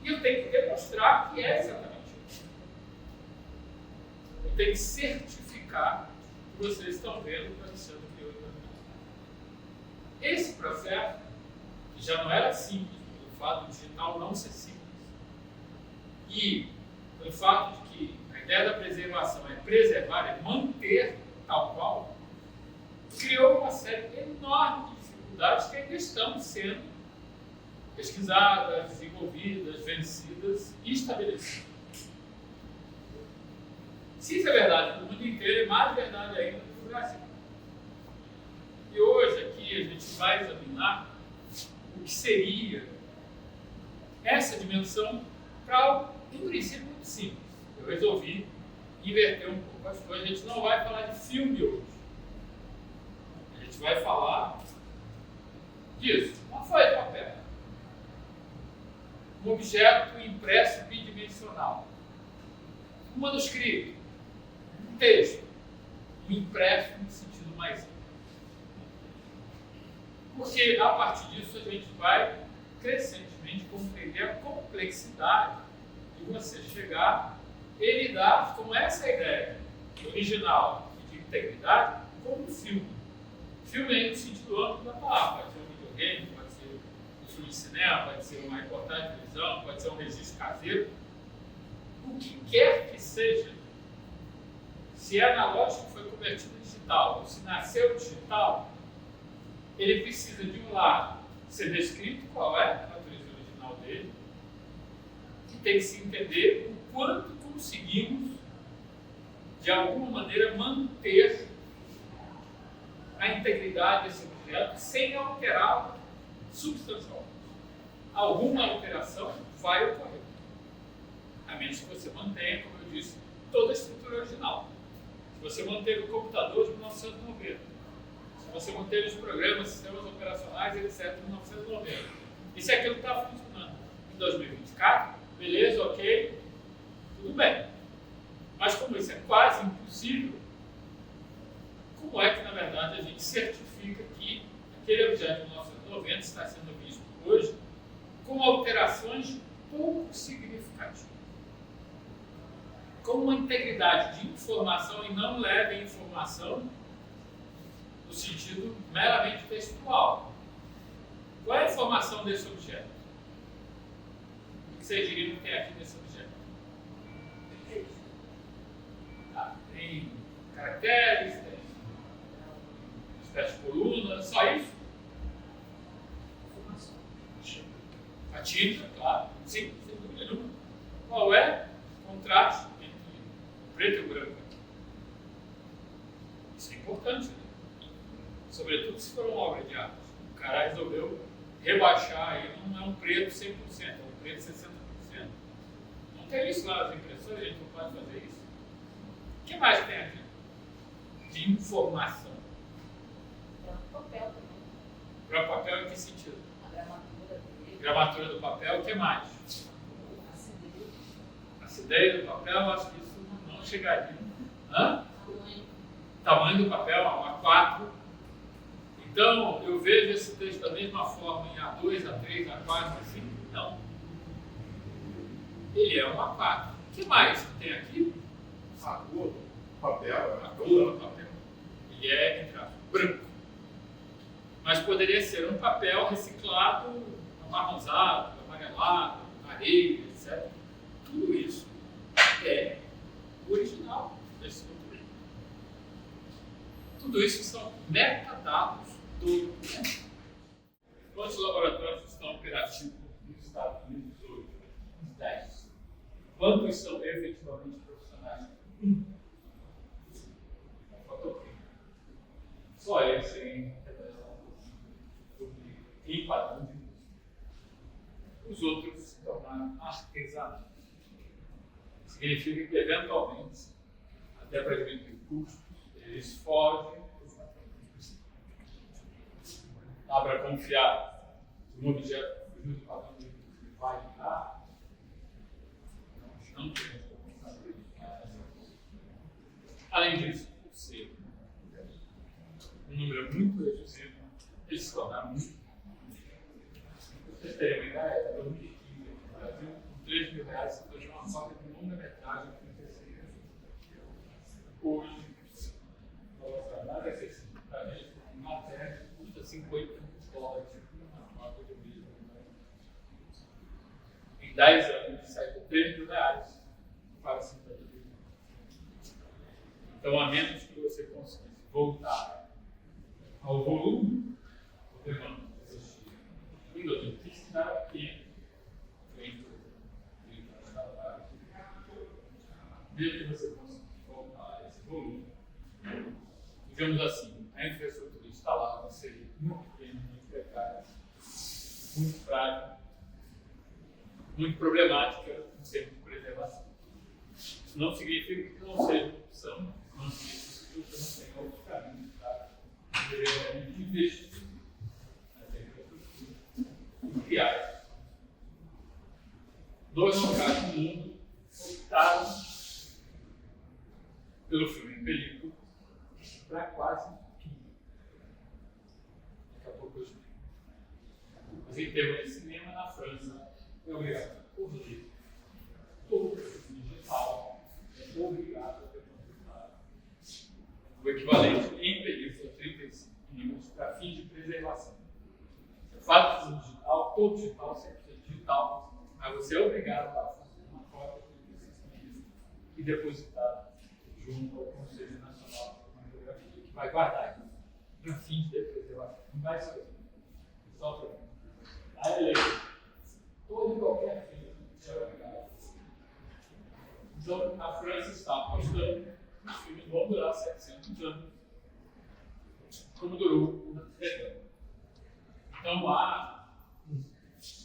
A: E eu tenho que demonstrar que é exatamente isso. Eu tenho que certificar que vocês estão vendo que o Alexandre criou em 2015. Esse processo, que já não era simples, pelo fato do digital não ser simples, e pelo fato de que a ideia da preservação é preservar, é manter tal qual, criou uma série enorme de dificuldades que ainda estão sendo pesquisadas, desenvolvidas, vencidas e estabelecidas. Se isso é verdade no mundo inteiro, é mais verdade ainda no Brasil. E hoje aqui a gente vai examinar o que seria essa dimensão para algo, em princípio, muito simples. Eu resolvi inverter um pouco as coisas. A gente não vai falar de filme hoje. A gente vai falar disso. Uma folha de papel. Um objeto impresso bidimensional. Um manuscrito. Um texto. Um impresso no sentido mais amplo. Porque, a partir disso, a gente vai crescentemente compreender a complexidade de você chegar e lidar com essa ideia original e de integridade como um filme. Filme aí no sentido amplo da palavra. Pode ser um videogame, pode ser um filme de cinema, pode ser uma reportagem de televisão, pode ser um registro caseiro. O que quer que seja, se é analógico foi convertido em digital, ou se nasceu digital, ele precisa, de um lado, ser descrito qual é a natureza original dele, e tem que se entender o quanto conseguimos, de alguma maneira, manter a integridade desse objeto sem alterá-lo substancialmente. Alguma alteração vai ocorrer, a menos que você mantenha, como eu disse, toda a estrutura original. Se você manteve o computador de 1990, se você manteve os programas, sistemas operacionais, etc., de 1990, e se aquilo está funcionando em 2024, beleza, ok, tudo bem. Mas como isso é quase impossível, como é que, na verdade, a gente certifica que aquele objeto de 1990 está sendo visto hoje com alterações pouco significativas? Com uma integridade de informação e não leve informação no sentido meramente textual, informação desse objeto? O que vocês diriam que tem aqui nesse objeto? Tá, tem caracteres, tem espécie de coluna, só isso? A tinta, claro, sim, sem dúvida nenhuma. Qual é o contraste entre preto e branco? Isso é importante, né? Sobretudo se for uma obra de arte. O cara resolveu rebaixar aí, não é um preto 100%, é um preto 60%. Não tem isso lá nas impressões, a gente não pode fazer isso. O que mais tem aqui? De informação.
B: Tem um papel também.
A: Para o papel em que sentido?
B: A gramatura dele.
A: Gramatura do papel, o que mais?
B: Acidez.
A: Acidez do papel, acho que isso não chegaria. Hã?
B: Tamanho.
A: Tamanho do papel, um A4. Então, eu vejo esse texto da mesma forma em A2, A3, A4, assim? Não. Ele é um A4. O que mais que tem aqui?
C: A cor, papel,
A: A cor do papel. Ele é, entre aspas, branco. Mas poderia ser um papel reciclado, amarronzado, amarelado, areia, etc. Tudo isso é original desse documento. Tudo isso são metadados do documento. Quantos laboratórios estão operativos nos Estados Unidos hoje? Uns 10. Quantos são efetivamente profissionais? Só esse em padrão de uso. Os outros se tornaram artesanais. Significa que, eventualmente, até para diminuir custos, eles fogem. Dá para confiar que um objeto fugiu do padrão de uso vai ligar? Não tem. Além disso, por ser um número muito reduzido, eles se tornaram muito. Para vocês terem uma ideia, em 2015, no Brasil, com R$3.000, você fazia uma cópia de longa-metragem com terceira. Hoje, nada acessível para a gente, uma matéria custa $50 uma cópia de vídeo. Em 10 anos, sai por R$3.000 para 50 mil. Então, a menos que você conseguisse voltar ao volume, o demanda existia. E notícia era pequeno, desde que você conseguisse voltar a esse volume, digamos assim, a infraestrutura instalada seria muito pequena, muito precária, muito frágil, muito problemática em termos de preservação. Isso não significa que não seja uma opção, não significa que você não tenha outros caminhos para investir nessa infraestrutura e criar. Dois locais no mundo optaram pelo filme em película para quase tudo. Daqui a pouco eu explico. Mas em termos de cinema, na França, é obrigado por lei. Todo filme digital é obrigado a ter o equivalente em película 35 mm para fins de preservação. Você faz o digital, todo digital, 100% digital, mas você é obrigado a fazer uma cópia de 35 mm e depositar junto ao Conselho Nacional de Cinematografia, que vai guardar isso para fins de preservação. Não vai ser só para mim. A lei, todo e qualquer filme é obrigado. Então, a França está apostando que os filmes vão durar 700 anos, como durou o Retorno. Então, há um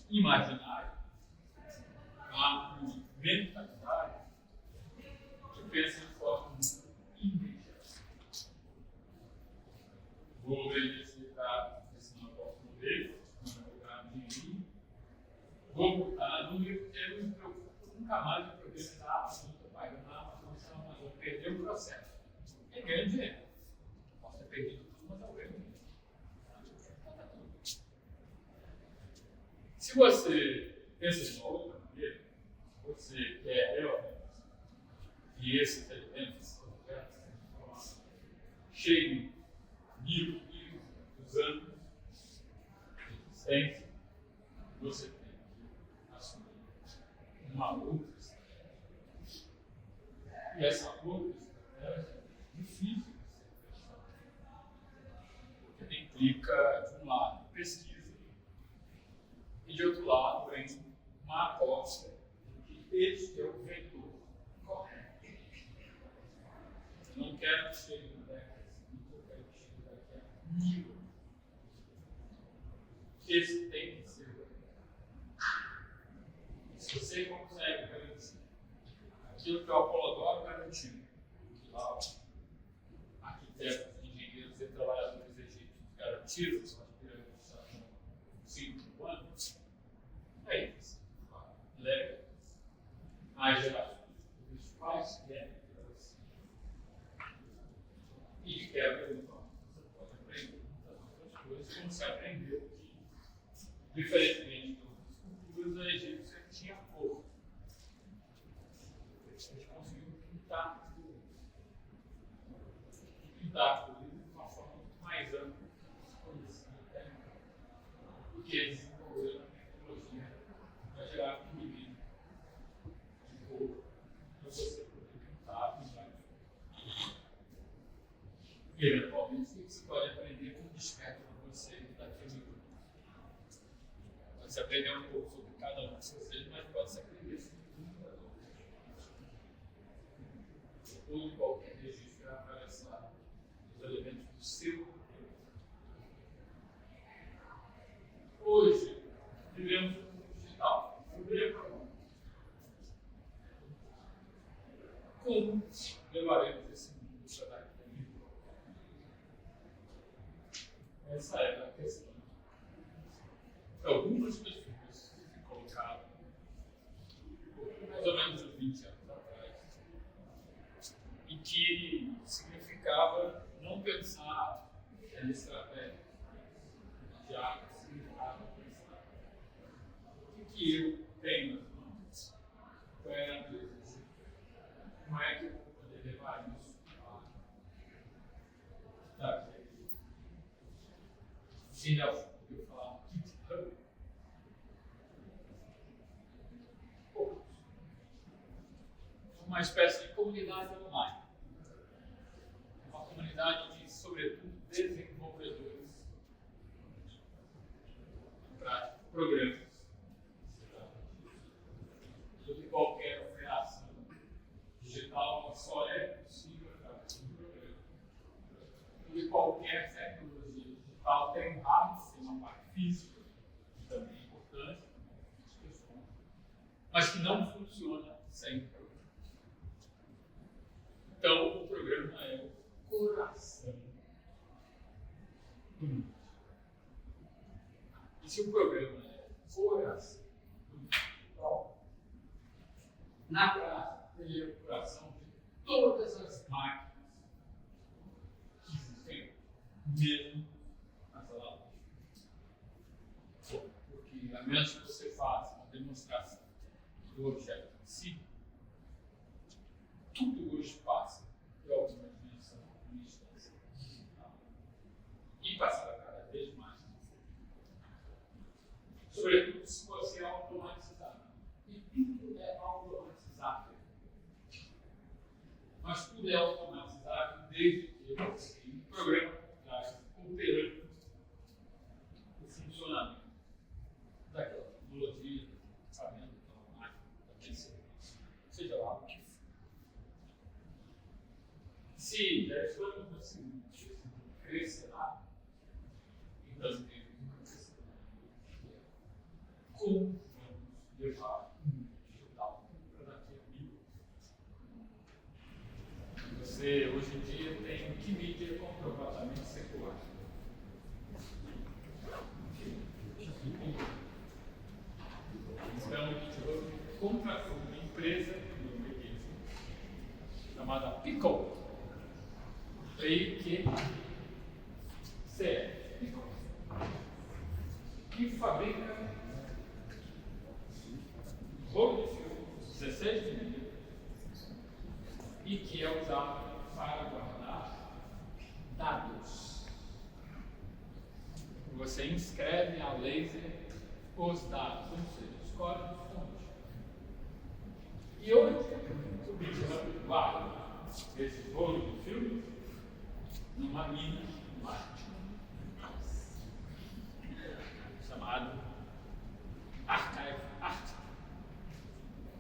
A: imaginário, há uma mentalidade que pensa de forma imediata. Vou verificar se não posso mover, não vou botar dinheiro. Vou botar número, eu não me preocupo nunca mais em progressar a absoluta pagando a função, mas vou perder o processo. E ganho dinheiro. Posso ter perdido tudo, mas eu ganho dinheiro. Se você pensa de uma outra maneira, você quer realmente que esses elementos, cheios, mil dos anos de existência, você tem que assumir uma outra estratégia. E essa outra estratégia é difícil de ser pensada, porque implica, de um lado, pesquisa, e de outro lado, vem uma aposta de que este é o vetor correto. Eu não quero que chegue na década seguinte, eu quero que chegue daqui a 1000 anos. Esse tem que ser o vetor. Se você consegue garantir aquilo que o Apolodoro garantiu, que lá arquitetos, engenheiros e trabalhadores egípcios garantiram suas pirâmides há 5 anos, aí você leva as gerações dos pais que é assim. E de quebra, então, você pode aprender muitas outras coisas, como você aprendeu que, diferentemente de outras culturas, a egípcia tinha cor. Eles conseguiram pintar tudo. Pintar tudo de uma forma muito mais ampla, porque eles desenvolveram a tecnologia para gerar pigmento de cor para você poder pintar em vários cores. E, eventualmente, o que você pode aprender com desperta para você daqui a 1000 anos? Pode se aprender um pouco sobre cada um de vocês, mas pode se aprender sobre muitas outras coisas. Ou em qualquer registro vai aparecer os elementos do seu conteúdo. Hoje, vivemos no mundo digital. Como levaremos esse mundo para daqui a 1000 anos? Essa é a questão. Algumas pessoas se colocaram, mais ou menos uns 20 anos atrás, e que significava não pensar em estratégia, já significava pensar o que eu tenho nas mãos, qual é a natureza, como é que eu vou poder levar isso a se Nelson ouviu falar do GitHub? Poucos. Uma espécie de comunidade online. Uma comunidade de, sobretudo, desenvolvedores para programas. Do que qualquer operação digital só é possível através de um programa. De qualquer tecnologia digital tem um hardware, tem uma parte física, que também é importante, mas que não funciona sem programa. Então, o programa é o coração do mundo. E se o programa é coração do mundo, na prática, ele é o coração de todas as máquinas que existem, mesmo na sala de aula. Porque, a menos que você faça uma demonstração do objeto em si, tudo hoje passa por alguma dimensão, uma instância digital. E passará cada vez mais. Sobretudo se você é automatizado. E tudo é automatizável. Mas tudo é automatizável desde que você tenha um programa por trás operando o funcionamento daquela tecnologia, daquela máquina, daquele serviço, seja lá o que for. Se já estamos no segundo, crescerá, então temos um crescimento. Como vamos levar o mundo digital para daqui a 1000 anos? Você, hoje em dia, tem Wikimedia comprovadamente secular. Então, o GitHub contratou uma empresa no Wikimedia chamada Pickle. P-I-Q-C, que fabrica rolo de filme 16mm e que é usado para guardar dados. Você inscreve a laser os dados, ou seja, os códigos-fonte. E hoje, o GitHub guarda esse rolo de filmes numa mina no Ártico, chamado Archive Ártico.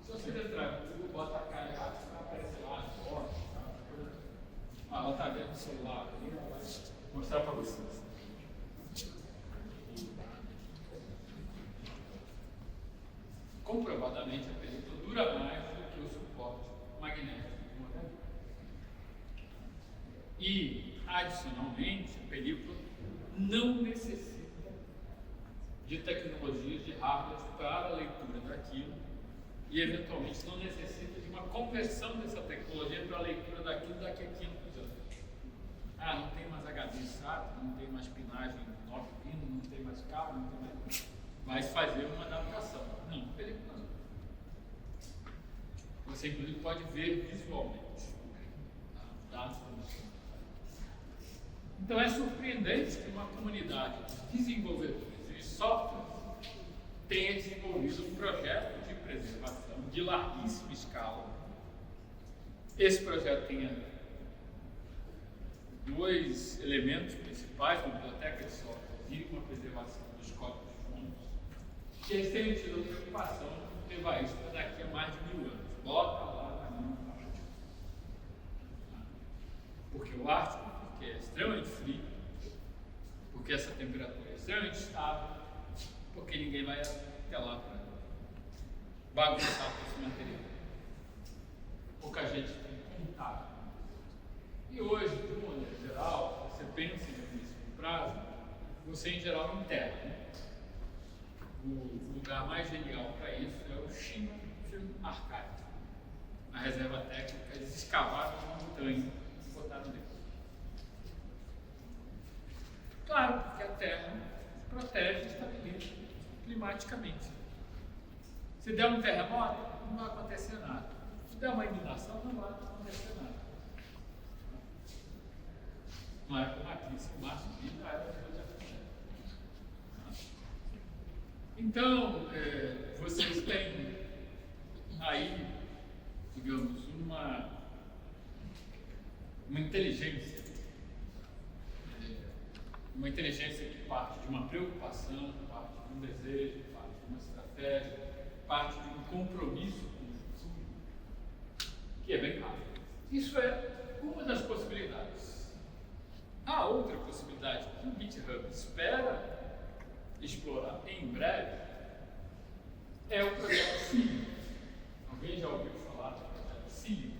A: Se você entrar no Google, bota Archive Ártico, vai aparecer lá as fotos, ela está vendo o celular ali, ela vai mostrar para vocês. Comprovadamente, a película dura mais do que o suporte magnético moderno. E, adicionalmente, a película não necessita de tecnologias de hardware para a leitura daquilo e, eventualmente, não necessita de uma conversão dessa tecnologia para a leitura daquilo daqui a 500 anos. Ah, não tem mais HD SATA, não tem mais pinagem 9 pino, não tem mais cabo, não tem mais... Mas fazer uma adaptação. Não, película não. Você, inclusive, pode ver visualmente. Então é surpreendente que uma comunidade de desenvolvedores de software tenha desenvolvido um projeto de preservação de larguíssima escala. Esse projeto tenha dois elementos principais, uma biblioteca de software e uma preservação dos códigos-fontes, que eles tenham tido a preocupação de levar isso para daqui a mais de 1000 anos. Bota lá na minha parte. Porque o Ártico, porque é extremamente frio, porque essa temperatura é extremamente estável, porque ninguém vai até lá para bagunçar com esse material. Pouca gente tem contato. E hoje, de uma maneira geral, você pensa em reconhecimento prazo, você em geral enterra, né? O lugar mais genial para isso é o Shima Film Archive. Na reserva técnica, eles escavaram uma montanha e botaram dentro. Claro, porque a Terra protege e estabiliza climaticamente. Se der um terremoto, não vai acontecer nada. Se der uma inundação, não vai acontecer nada. Não é como aqui, se o mar subir, já era o que já acontece. Então, vocês têm aí, digamos, uma inteligência. Uma inteligência que parte de uma preocupação, parte de um desejo, parte de uma estratégia, parte de um compromisso com o futuro, que é bem raro. Isso é uma das possibilidades. A outra possibilidade que o GitHub espera explorar em breve é o projeto Cilium. Alguém já ouviu falar do projeto Cilium?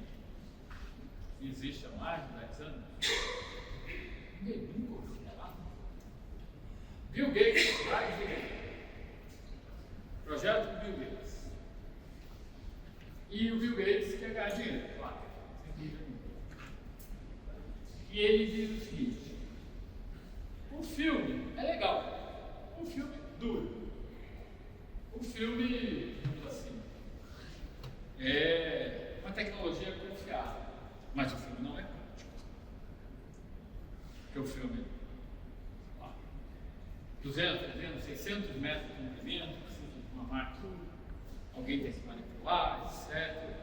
A: Que existe há mais de 10 anos? Ninguém nunca ouviu falar. Bill Gates traz projeto do Bill Gates. E o Bill Gates quer ganhar dinheiro, claro, sem dúvida nenhuma. E ele diz o seguinte: o filme é legal, o filme duro, o filme, digamos assim, é uma tecnologia confiável, mas o filme não é prático. Porque o filme 200, 300, 600 metros de comprimento, precisa de uma máquina, alguém tem que se manipular, etc.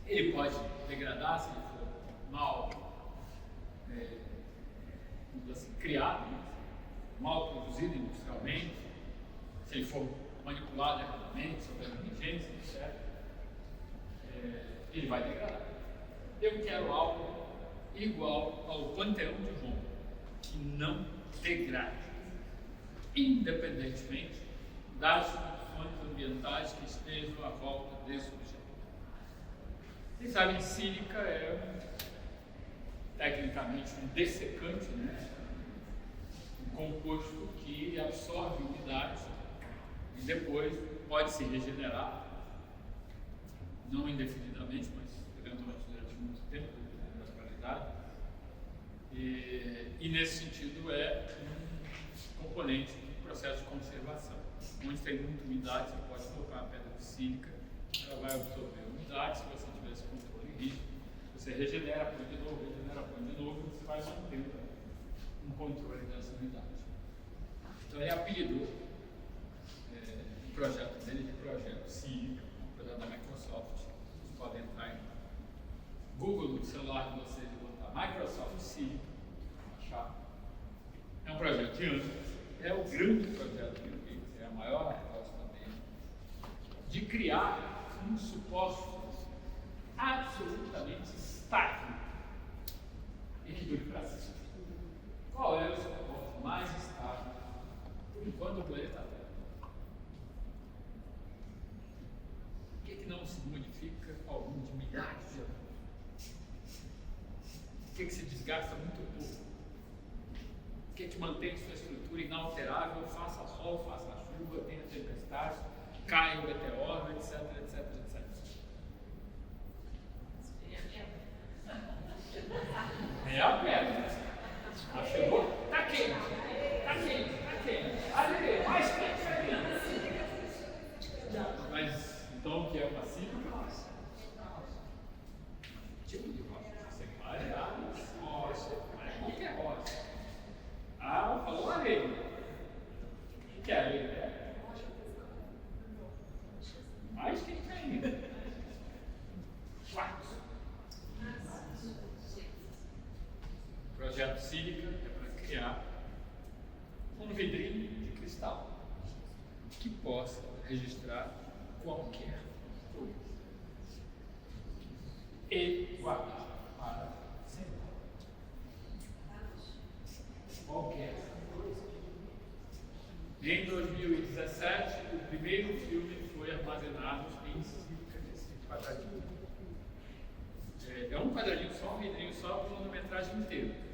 A: Ele pode degradar se ele for mal assim, criado, né? Mal produzido industrialmente, se ele for manipulado erradamente, sob negligência, etc. Ele vai degradar. Eu quero algo igual ao Panteão de Roma, que não degrade, independentemente das condições ambientais que estejam à volta desse objeto. Vocês sabem, sílica é tecnicamente um dessecante, né? Um composto que absorve umidade e depois pode se regenerar, não indefinidamente, mas eventualmente durante muito tempo, dependendo da qualidade. E nesse sentido é um componente do processo de conservação. Onde tem muita umidade, você pode colocar uma pedra de sílica, ela vai absorver a umidade. Se você tiver esse controle rígido, você regenera, põe de novo, você vai mantendo um controle dessa umidade. Então Então ele apelidou o projeto dele de projeto Siri, um projeto da Microsoft. Vocês podem entrar em Google no celular de vocês e botar Microsoft Siri, achar. É um projeto de anos, é o grande projeto do Bill Gates, é a maior aposta dele, de criar um suposto absolutamente estável e que dure para sempre. Qual é o suposto mais estável por enquanto o planeta Terra? O que não se modifica ao longo de milhares de anos? O que se desgasta muito pouco? O que mantém sua estrutura inalterável, faça sol, faça chuva, tenha tempestade, caia o meteoro, etc, etc, etc. É a pedra. Já chegou? Tá quente. Tá quente, tá quente. Ali, mais quente ainda. Mas, então, o que é uma sílica? Tipo de rocha. Você vai dar rocha. Não é qualquer rocha. Ah, falou areia. O que é areia? Mais quente ainda. Quartzo. O projeto Sílica é para criar um vidrinho de cristal que possa registrar qualquer coisa e guardar para sempre. Qualquer coisa. Em 2017, o primeiro filme foi armazenado em sílica desse quadradinho. É um quadradinho só, um vidrinho só, com a cronometragem inteira.